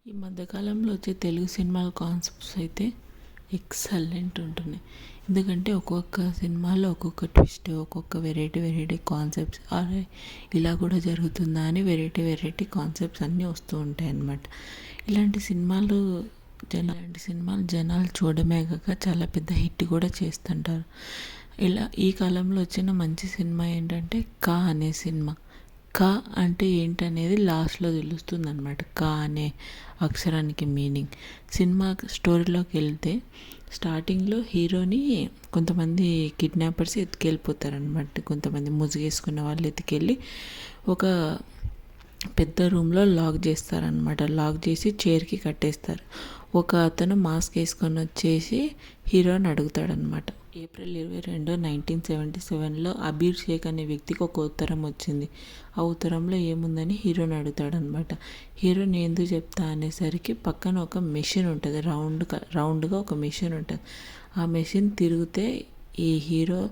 ఈ మధ్యకాలంలో వచ్చే తెలుగు సినిమాల కాన్సెప్ట్స్ అయితే ఎక్సలెంట్ ఉంటున్నాయి. ఎందుకంటే ఒక్కొక్క సినిమాలో ఒక్కొక్క ట్విస్ట్, ఒక్కొక్క వెరైటీ కాన్సెప్ట్స్, అరే ఇలా కూడా జరుగుతుందా అని వెరైటీ కాన్సెప్ట్స్ అన్నీ వస్తూ ఉంటాయి అన్నమాట. ఇలాంటి సినిమాలు జనాలు చూడమే కాక చాలా పెద్ద హిట్ కూడా చేస్తుంటారు. ఇలా ఈ కాలంలో వచ్చిన మంచి సినిమా ఏంటంటే కా అనే సినిమా. క అంటే ఏంటనేది లాస్ట్లో తెలుస్తుంది అనమాట. క అనే అక్షరానికి మీనింగ్. సినిమా స్టోరీలోకి వెళ్తే స్టార్టింగ్లో హీరోని కొంతమంది కిడ్నాపర్స్ ఎత్తుకెళ్ళిపోతారనమాట. కొంతమంది ముసుగేసుకున్న వాళ్ళు ఎత్తుకెళ్ళి ఒక పెద్ద రూమ్లో లాక్ చేస్తారనమాట. లాక్ చేసి చైర్కి కట్టేస్తారు. ఒక అతను మాస్క్ వేసుకొని వచ్చేసి హీరోని అడుగుతాడనమాట. ఏప్రిల్ 22, 1977లో అబీర్ షేక్ అనే వ్యక్తికి ఒక ఉత్తరం వచ్చింది. ఆ ఉత్తరంలో ఏముందని హీరోని అడుగుతాడనమాట. హీరోని ఎందుకు చెప్తా అనేసరికి పక్కన ఒక మెషిన్ ఉంటుంది, రౌండ్గా ఒక మెషిన్ ఉంటుంది. ఆ మెషిన్ తిరిగితే ఈ హీరో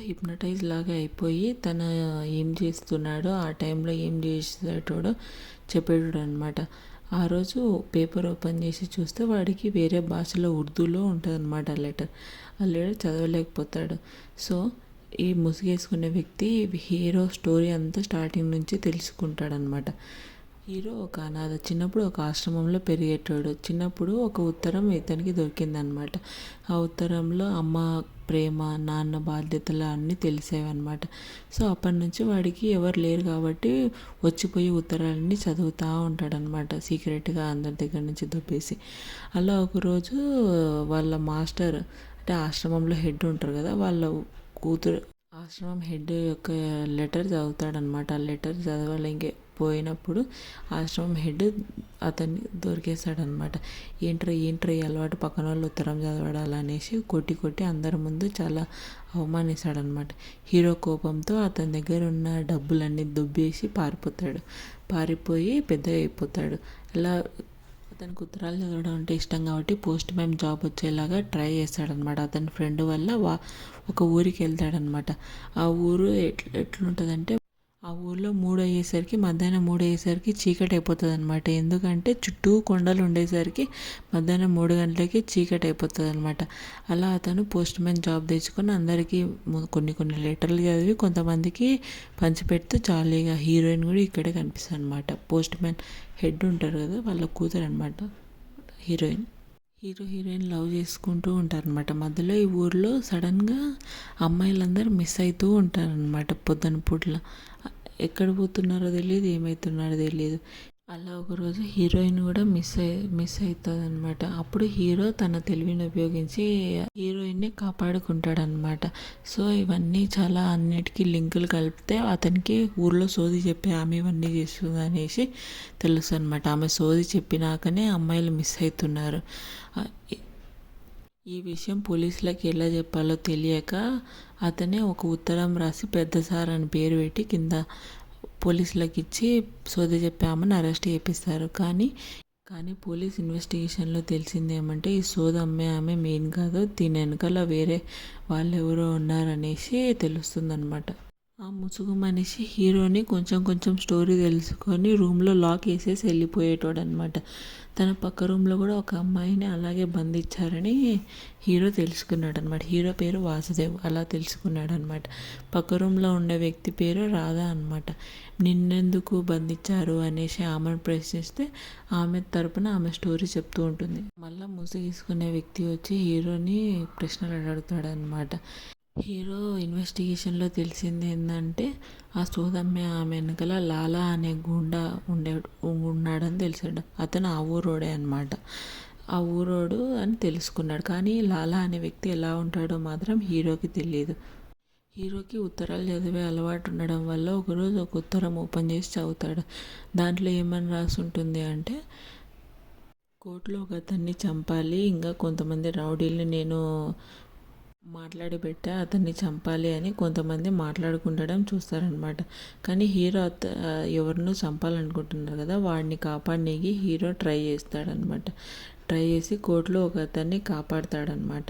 హిప్నటైజ్ లాగా అయిపోయి తన ఏం చేస్తున్నాడో, ఆ టైంలో ఏం చేసేటోడో చెప్పేటోడు అనమాట. ఆ రోజు పేపర్ ఓపెన్ చేసి చూస్తే వాడికి వేరే భాషలో ఉర్దూలో ఉంటుంది అనమాట లెటర్. ఆ లెటర్ చదవలేకపోతాడు. సో ఈ ముసుగేసుకునే వ్యక్తి హీరో స్టోరీ అంతా స్టార్టింగ్ నుంచి తెలుసుకుంటాడనమాట. హీరో ఒక అనాథ. చిన్నప్పుడు ఒక ఆశ్రమంలో పెరిగేటోడు. చిన్నప్పుడు ఒక ఉత్తరం ఇతనికి దొరికిందనమాట. ఆ ఉత్తరంలో అమ్మ ప్రేమ, నాన్న బాధ్యతలు అన్నీ తెలిసేవన్నమాట. సో అప్పటి నుంచి వాడికి ఎవరు లేరు కాబట్టి వచ్చిపోయి ఉత్తరాలన్నీ చదువుతూ ఉంటాడనమాట, సీక్రెట్గా అందరి దగ్గర నుంచి దొబ్బేసి. అలా ఒకరోజు వాళ్ళ మాస్టర్ అంటే ఆశ్రమంలో హెడ్ ఉంటారు కదా, వాళ్ళ కూతురు ఆశ్రమం హెడ్ యొక్క లెటర్ చదువుతాడనమాట. ఆ లెటర్ చదవలేకే పోయినప్పుడు ఆశ్రమం హెడ్ అతన్ని దొరికేశాడనమాట. ఏంట్రా ఈ అలవాటు, పక్కన వాళ్ళు ఉత్తరం చదవడాలనేసి కొట్టి అందరి ముందు చాలా అవమానిస్తాడనమాట. హీరో కోపంతో అతని దగ్గర ఉన్న డబ్బులన్నీ దుబ్బేసి పారిపోయి పెద్దగా అయిపోతాడు. ఇలా అతనికి ఉత్తరాలు చదవడం అంటే ఇష్టం కాబట్టి పోస్ట్ మ్యాన్ జాబ్ వచ్చేలాగా ట్రై చేస్తాడనమాట. అతని ఫ్రెండ్ వల్ల ఒక ఊరికి వెళ్తాడనమాట. ఆ ఊరు ఎట్లుంటుందంటే ఆ ఊర్లో మధ్యాహ్నం 3 అయ్యేసరికి చీకటి అయిపోతుంది అనమాట. ఎందుకంటే చుట్టూ కొండలు ఉండేసరికి మధ్యాహ్నం 3 గంటలకి చీకటి అయిపోతుంది అనమాట. అలా అతను పోస్ట్ మ్యాన్ జాబ్ తెచ్చుకొని అందరికీ కొన్ని లెటర్లు చదివి కొంతమందికి పంచిపెడుతూ జాలీగా హీరోయిన్ కూడా ఇక్కడే కనిపిస్తుంది అనమాట. పోస్ట్ మ్యాన్ హెడ్ ఉంటారు కదా, వాళ్ళ కూతురు అనమాట హీరోయిన్. హీరోయిన్ లవ్ చేసుకుంటూ ఉంటారనమాట. మధ్యలో ఈ ఊర్లో సడన్గా అమ్మాయిలందరూ మిస్ అవుతూ ఉంటారనమాట. పొద్దున పూట్ల ఎక్కడ పోతున్నారో తెలియదు, ఏమవుతున్నారో తెలియదు. అలా ఒకరోజు హీరోయిన్ కూడా మిస్ అవుతుంది అనమాట. అప్పుడు హీరో తన తెలివిని ఉపయోగించి హీరోయిన్ని కాపాడుకుంటాడనమాట. సో ఇవన్నీ చాలా అన్నిటికీ లింకులు కలిపితే అతనికి ఊర్లో సోది చెప్పి ఆమె ఇవన్నీ చేస్తుంది అనేసి తెలుసు అనమాట. ఆమె సోది చెప్పినాకనే అమ్మాయిలు మిస్ అవుతున్నారు. ఈ విషయం పోలీసులకు ఎలా చెప్పాలో తెలియక అతనే ఒక ఉత్తరం రాసి పెద్ద సార్ అని పేరు పెట్టి కింద పోలీసులకు ఇచ్చి సోది చెప్పి ఆమెను అరెస్ట్ చేపిస్తారు. కానీ పోలీస్ ఇన్వెస్టిగేషన్లో తెలిసింది ఏమంటే ఈ సోది అమ్మే ఆమె మెయిన్ కాదు, దీని వెనకాల వేరే వాళ్ళు ఎవరో ఉన్నారనేసి తెలుస్తుందన్నమాట. ఆ ముసుగు మనిషి హీరోని కొంచెం స్టోరీ తెలుసుకొని రూమ్లో లాక్ వేసేసి వెళ్ళిపోయేటోడు అనమాట. తన పక్క రూమ్లో కూడా ఒక అమ్మాయిని అలాగే బంధించారని హీరో తెలుసుకున్నాడు అనమాట. హీరో పేరు వాసుదేవ్. అలా తెలుసుకున్నాడు అనమాట. పక్క రూమ్లో ఉండే వ్యక్తి పేరు రాధా అనమాట. నిన్నెందుకు బంధించారు అనేసి ఆమెను ప్రశ్నిస్తే ఆమె తరపున ఆమె స్టోరీ చెప్తూ ఉంటుంది. మళ్ళీ ముసుగేసుకునే వ్యక్తి వచ్చి హీరోని ప్రశ్నలు అడుగుతాడు అనమాట. హీరో ఇన్వెస్టిగేషన్లో తెలిసింది ఏంటంటే ఆ సోదమ్మ ఆమె వెనకాల లాలా అనే గుండా ఉన్నాడని తెలిసాడు. అతను ఆ ఊరోడే అనమాట. ఆ ఊరోడు అని తెలుసుకున్నాడు. కానీ లాలా అనే వ్యక్తి ఎలా ఉంటాడో మాత్రం హీరోకి తెలియదు. హీరోకి ఉత్తరాలు చదివే అలవాటు ఉండడం వల్ల ఒకరోజు ఒక ఉత్తరం ఓపెన్ చేసి చదువుతాడు. దాంట్లో ఏమని రాసి ఉంటుంది అంటే, కోర్టులో ఒక అతన్ని చంపాలి, ఇంకా కొంతమంది రౌడీల్ని నేను మాట్లాడి పెట్టా, అతన్ని చంపాలి అని కొంతమంది మాట్లాడుకుంటడం చూస్తారనమాట. కానీ హీరో ఎవరినో చంపాలనుకుంటున్నారు కదా, వాడిని కాపాడనీకి హీరో ట్రై చేస్తాడనమాట. ట్రై చేసి కోర్టులో ఒక అతన్ని కాపాడతాడనమాట.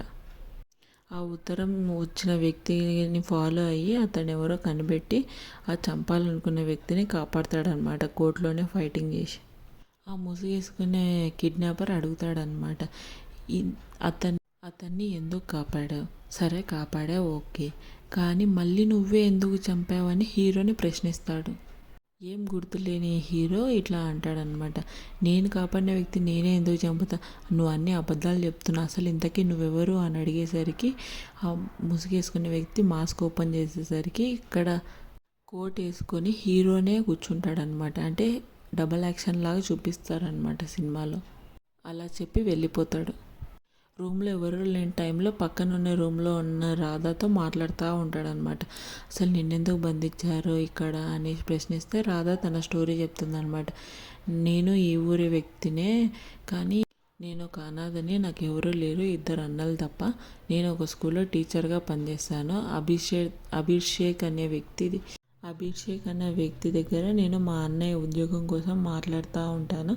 ఆ ఉత్తరం వచ్చిన వ్యక్తిని ఫాలో అయ్యి అతను ఎవరో కనిపెట్టి ఆ చంపాలనుకున్న వ్యక్తిని కాపాడతాడనమాట కోర్టులోనే ఫైటింగ్ చేసి. ఆ ముసుగేసుకునే కిడ్నాపర్ అడుగుతాడనమాట. ఇన్ అతన్ అతన్ని ఎందుకు కాపాడావు? సరే కాపాడావు ఓకే. కానీ మళ్ళీ నువ్వే ఎందుకు చంపావని హీరోని ప్రశ్నిస్తాడు. ఏం గుర్తులేని హీరో ఇట్లా అంటాడనమాట. నేను కాపాడిన వ్యక్తి నేనే ఎందుకు చంపుతా? నువ్వు అన్ని అబద్ధాలు చెప్తున్నావు. అసలు ఇంతకీ నువ్వెవరు అని అడిగేసరికి ఆ ముసుగేసుకునే వ్యక్తి మాస్క్ ఓపెన్ చేసేసరికి ఇక్కడ కోట్ వేసుకొని హీరోనే కూర్చుంటాడనమాట. అంటే డబల్ యాక్షన్ లాగా చూపిస్తారనమాట సినిమాలో. అలా చెప్పి వెళ్ళిపోతాడు. రూమ్లో ఎవరు లేని టైంలో పక్కనున్న రూమ్లో ఉన్న రాధాతో మాట్లాడుతూ ఉంటాడనమాట. అసలు నిన్నెందుకు బంధించారు ఇక్కడ అని ప్రశ్నిస్తే రాధా తన స్టోరీ చెప్తుందనమాట. నేను ఈ ఊరి వ్యక్తినే, కానీ నేను ఒక అనాథని, నాకు ఎవరూ లేరు, 2 అన్నలు తప్ప. నేను ఒక స్కూల్లో టీచర్గా పనిచేస్తాను. అభిషేక్ అనే వ్యక్తి దగ్గర నేను మా అన్నయ్య ఉద్యోగం కోసం మాట్లాడుతూ ఉంటాను.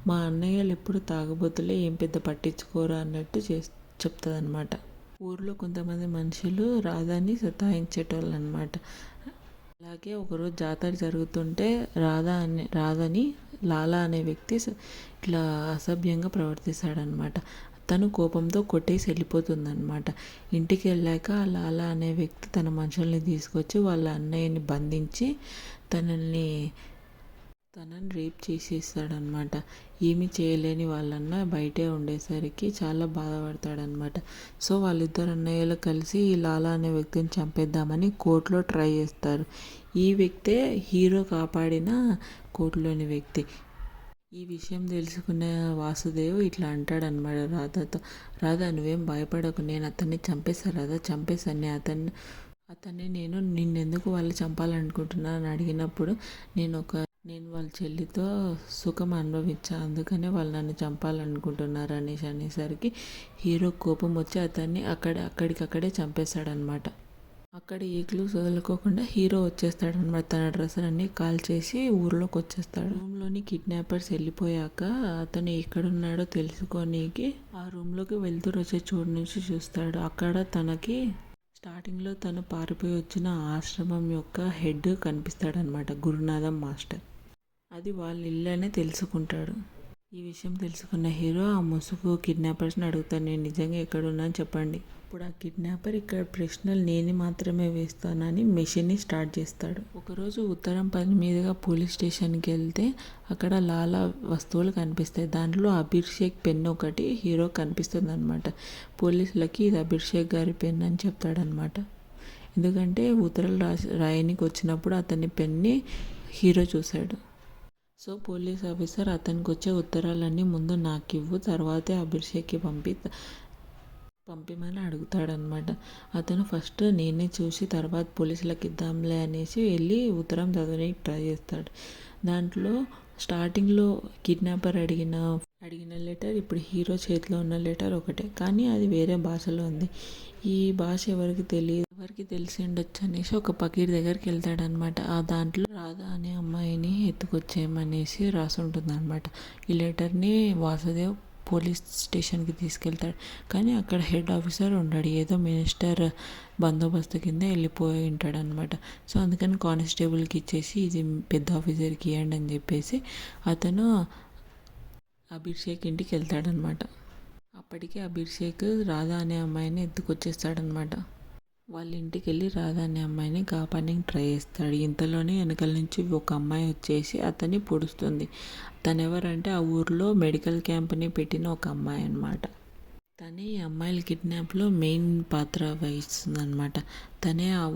మా అన్నయ్యలు ఎప్పుడు తాగుబోతులే, ఏం పెద్ద పట్టించుకోరు అన్నట్టు చెప్తుందనమాట. ఊర్లో కొంతమంది మనుషులు రాధాని సతాయించేటోళ్ళు అనమాట. అలాగే ఒకరోజు జాతర జరుగుతుంటే రాధని లాలా అనే వ్యక్తి ఇట్లా అసభ్యంగా ప్రవర్తిస్తాడనమాట. తను కోపంతో కొట్టేసి వెళ్ళిపోతుందనమాట. ఇంటికి వెళ్ళాక లాలా అనే వ్యక్తి తన మనుషుల్ని తీసుకొచ్చి వాళ్ళ అన్నయ్యని బంధించి తనని రేప్ చేసేస్తాడనమాట. ఏమీ చేయలేని వాళ్ళన్న బయటే ఉండేసరికి చాలా బాధపడతాడనమాట. సో వాళ్ళిద్దరు అన్నయ్యలు కలిసి ఈ లాలా అనే వ్యక్తిని చంపేద్దామని కోర్టులో ట్రై చేస్తారు. ఈ వ్యక్తే హీరో కాపాడిన కోర్టులోని వ్యక్తి. ఈ విషయం తెలుసుకున్న వాసుదేవ్ ఇట్లా అంటాడనమాట రాధాతో. రాధా నువ్వేం భయపడకు, నేను అతన్ని చంపేశాను రాధా, చంపేశాను. అతన్ని నేను నిన్నెందుకు వాళ్ళు చంపాలనుకుంటున్నా అని అడిగినప్పుడు నేను వాళ్ళ చెల్లితో సుఖం అనుభవించా, అందుకనే వాళ్ళు నన్ను చంపాలనుకుంటున్నారు అనేసరికి హీరో కోపం వచ్చి అతన్ని అక్కడికక్కడే చంపేశాడనమాట. అక్కడ ఏ క్లూస్ వదులుకోకుండా హీరో వచ్చేస్తాడనమాట. తన డ్రెస్సులన్నీ కాల్ చేసి ఊర్లోకి వచ్చేస్తాడు. రూమ్లోని కిడ్నాపర్స్ వెళ్ళిపోయాక అతను ఎక్కడున్నాడో తెలుసుకోనికి ఆ రూమ్లోకి వెళ్తురు వచ్చే చోటు నుంచి చూస్తాడు. అక్కడ తనకి స్టార్టింగ్లో తను పారిపోయి వచ్చిన ఆశ్రమం యొక్క హెడ్ కనిపిస్తాడనమాట, గురునాథం మాస్టర్. అది వాళ్ళ ఇల్లనే తెలుసుకుంటాడు. ఈ విషయం తెలుసుకున్న హీరో ఆ ముసుగు కిడ్నాపర్స్ని అడుగుతాను, నేను నిజంగా ఎక్కడున్నా అని చెప్పండి. ఇప్పుడు ఆ కిడ్నాపర్ ఇక్కడ ప్రశ్నలు నేను మాత్రమే వేస్తానని మెషిన్ని స్టార్ట్ చేస్తాడు. ఒకరోజు ఉత్తరం పని మీదుగా పోలీస్ స్టేషన్కి వెళ్తే అక్కడ లాలా వస్తువులు కనిపిస్తాయి. దాంట్లో అభిషేక్ పెన్ ఒకటి హీరో కనిపిస్తుంది అనమాట. పోలీసులకి ఇది అభిషేక్ గారి పెన్ అని చెప్తాడనమాట. ఎందుకంటే ఉత్తరాలు రాయనికి వచ్చినప్పుడు అతని పెన్ని హీరో చూశాడు. సో పోలీస్ ఆఫీసర్ అతనికి వచ్చే ఉత్తరాలన్నీ ముందు నాకు ఇవ్వు, తర్వాతే అభిషేక్కి పంపిమని అడుగుతాడనమాట. అతను ఫస్ట్ నేనే చూసి తర్వాత పోలీసులకు ఇద్దాంలే అనేసి వెళ్ళి ఉత్తరం చదవడానికి ట్రై చేస్తాడు. దాంట్లో స్టార్టింగ్లో కిడ్నాపర్ అడిగిన లెటర్ ఇప్పుడు హీరో చేతిలో ఉన్న లెటర్ ఒకటే, కానీ అది వేరే భాషలో ఉంది. ఈ భాష ఎవరికి తెలిసి ఉండొచ్చు అనేసి ఒక పకీర్ దగ్గరికి వెళ్తాడనమాట. ఆ దాంట్లో రాధా అనే అమ్మాయిని ఎత్తుకొచ్చేయమనేసి రాసి ఉంటుంది అనమాట. ఈ లెటర్ని వాసుదేవ్ పోలీస్ స్టేషన్కి తీసుకెళ్తాడు. కానీ అక్కడ హెడ్ ఆఫీసర్ ఉండడు, ఏదో మినిస్టర్ బందోబస్తు కింద వెళ్ళిపోయి ఉంటాడు అనమాట. సో అందుకని కానిస్టేబుల్కి ఇచ్చేసి ఇది పెద్ద ఆఫీసర్కి ఇవ్వండి అని చెప్పేసి అతను అభిషేక్ ఇంటికి వెళ్తాడనమాట. అప్పటికే అభిషేక్ రాధా అనే అమ్మాయిని ఎత్తుకొచ్చేస్తాడనమాట. వాళ్ళ ఇంటికి వెళ్ళి రాధా అనే అమ్మాయిని కాపాడడానికి ట్రై చేస్తాడు. ఇంతలోనే వెనకాల నుంచి ఒక అమ్మాయి వచ్చేసి అతన్ని పొడుస్తుంది. తను ఎవరంటే ఆ ఊర్లో మెడికల్ క్యాంప్ని పెట్టిన ఒక అమ్మాయి అనమాట. తనే ఈ అమ్మాయిల కిడ్నాప్లో మెయిన్ పాత్ర వహిస్తుంది అనమాట. తనే ఆ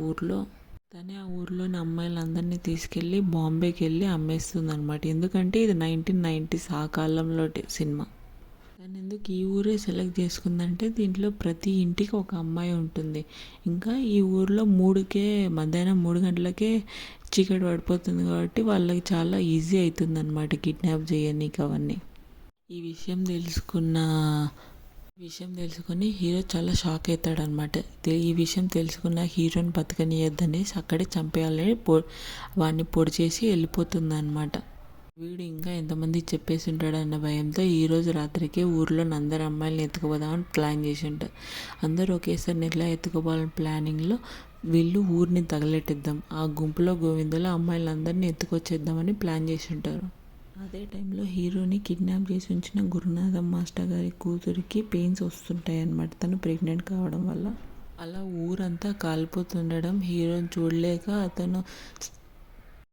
ఊర్లోని అమ్మాయిలందరినీ తీసుకెళ్ళి బాంబేకి వెళ్ళి అమ్మేస్తుంది అనమాట. ఎందుకంటే ఇది 1990s ఆ కాలంలో సినిమా. కానీ ఎందుకు ఈ ఊరే సెలెక్ట్ చేసుకుందంటే దీంట్లో ప్రతి ఇంటికి ఒక అమ్మాయి ఉంటుంది. ఇంకా ఈ ఊర్లో మధ్యాహ్నం 3 గంటలకే చీకటి పడిపోతుంది కాబట్టి వాళ్ళకి చాలా ఈజీ అవుతుంది అనమాట కిడ్నాప్ చేయనీకి అవన్నీ. ఈ విషయం తెలుసుకొని హీరో చాలా షాక్ అవుతాడనమాట. ఈ విషయం తెలుసుకున్న హీరోని బతకనియద్దనేసి అక్కడే చంపేయాలని వాడిని పొడి చేసి వెళ్ళిపోతుంది అనమాట. వీడు ఇంకా ఎంతమంది చెప్పేసి ఉంటాడు అన్న భయంతో ఈరోజు రాత్రికి ఊర్లో అందరు అమ్మాయిలను ఎత్తుకుపోదామని ప్లాన్ చేసి ఉంటారు. అందరూ ఒకేసారి ఎలా ఎత్తుకుపోవాలని ప్లానింగ్లో వీళ్ళు ఊరిని తగలెట్టిద్దాం, ఆ గుంపులో గోవిందలో అమ్మాయిలందరినీ ఎత్తుకొచ్చేద్దామని ప్లాన్ చేసి ఉంటారు. అదే టైంలో హీరోని కిడ్నాప్ చేసి ఉంచిన గురునాథం మాస్టర్ గారి కూతురికి పెయిన్స్ వస్తుంటాయి అన్నమాట, తను ప్రెగ్నెంట్ కావడం వల్ల. అలా ఊరంతా కాలిపోతుండడం హీరోని చూడలేక అతను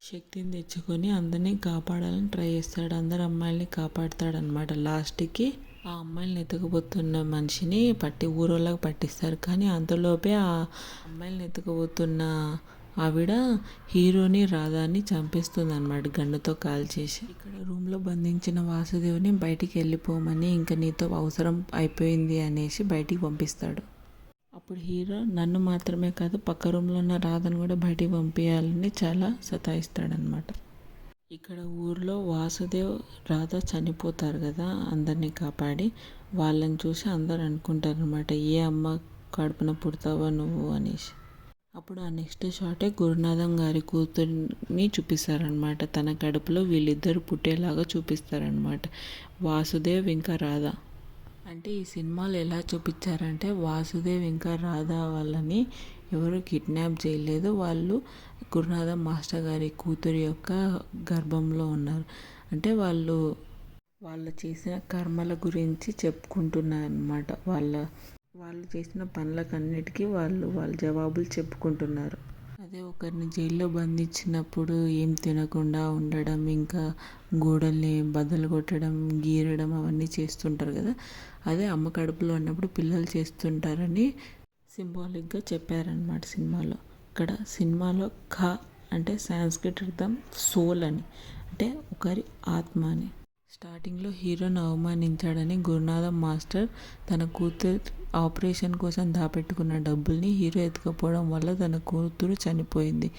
శక్తిని తెచ్చుకొని అందరినీ కాపాడాలని ట్రై చేస్తాడు. అందరు అమ్మాయిల్ని కాపాడుతాడనమాట. లాస్ట్కి ఆ అమ్మాయిల్ని ఎత్తుకుపోతున్న మనిషిని ఊరోళ్ళకి పట్టిస్తారు. కానీ అంతలోపే ఆ అమ్మాయిల్ని ఎత్తుకుపోతున్న ఆవిడ హీరోని రాధాని చంపేస్తుంది అనమాట, గన్నుతో కాల్చేసి. ఇక్కడ రూమ్లో బంధించిన వాసుదేవ్ని బయటికి వెళ్ళిపోమని, ఇంకా నీతో అవసరం అయిపోయింది అనేసి బయటికి పంపిస్తాడు. అప్పుడు హీరో నన్ను మాత్రమే కాదు పక్క రూమ్లో ఉన్న రాధను కూడా బయటికి పంపించాలని చాలా సతాయిస్తాడనమాట. ఇక్కడ ఊర్లో వాసుదేవ్ రాధ చనిపోతారు కదా అందరినీ కాపాడి, వాళ్ళని చూసి అందరు అనుకుంటారు అనమాట, ఏ అమ్మ కడుపున పుడతావా నువ్వు అనేసి. అప్పుడు ఆ నెక్స్ట్ షాటే గురునాథం గారి కూతుర్ని చూపిస్తారనమాట. తన కడుపులో వీళ్ళిద్దరు పుట్టేలాగా చూపిస్తారనమాట, వాసుదేవ్ ఇంకా రాధ. అంటే ఈ సినిమాలో ఎలా చూపించారంటే వాసుదేవ్ ఇంకా రాధ వాళ్ళని ఎవరు కిడ్నాప్ చేయలేదు, వాళ్ళు గురునాథం మాస్టర్ గారి కూతురి యొక్క గర్భంలో ఉన్నారు. అంటే వాళ్ళు చేసిన కర్మల గురించి చెప్పుకుంటున్నారు అన్నమాట. వాళ్ళు చేసిన పనులకన్నిటికీ వాళ్ళు జవాబులు చెప్పుకుంటున్నారు. అదే ఒకరిని జైల్లో బంధించినప్పుడు ఏం తినకుండా ఉండడం, ఇంకా గోడల్ని బద్దలు కొట్టడం, గీరడం అవన్నీ చేస్తుంటారు కదా, అదే అమ్మ కడుపులో ఉన్నప్పుడు పిల్లలు చేస్తుంటారని సింబాలిక్గా చెప్పారనమాట సినిమాలో. ఇక్కడ సినిమాలో ఖ అంటే సాంస్క్రిట్ అర్థం సోల్ అని, అంటే ఒకరి ఆత్మ అని. స్టార్టింగ్లో హీరోని అవమానించాడని గురునాథం మాస్టర్ తన కూతురు ఆపరేషన్ కోసం దాపెట్టుకున్న డబ్బుల్ని హీరో ఎత్తుకపోవడం వల్ల తన కూతురు చనిపోయింది.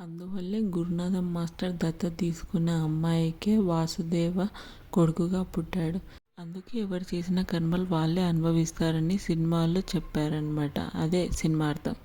అందువల్లే గురునాథం మాస్టర్ దత్తత తీసుకున్న అమ్మాయికే వాసుదేవ కొడుకుగా పుట్టాడు. అందుకే ఎవరు చేసిన కర్మలు వాళ్ళే అనుభవిస్తారని సినిమాలో చెప్పారనమాట. అదే సినిమా అర్థం.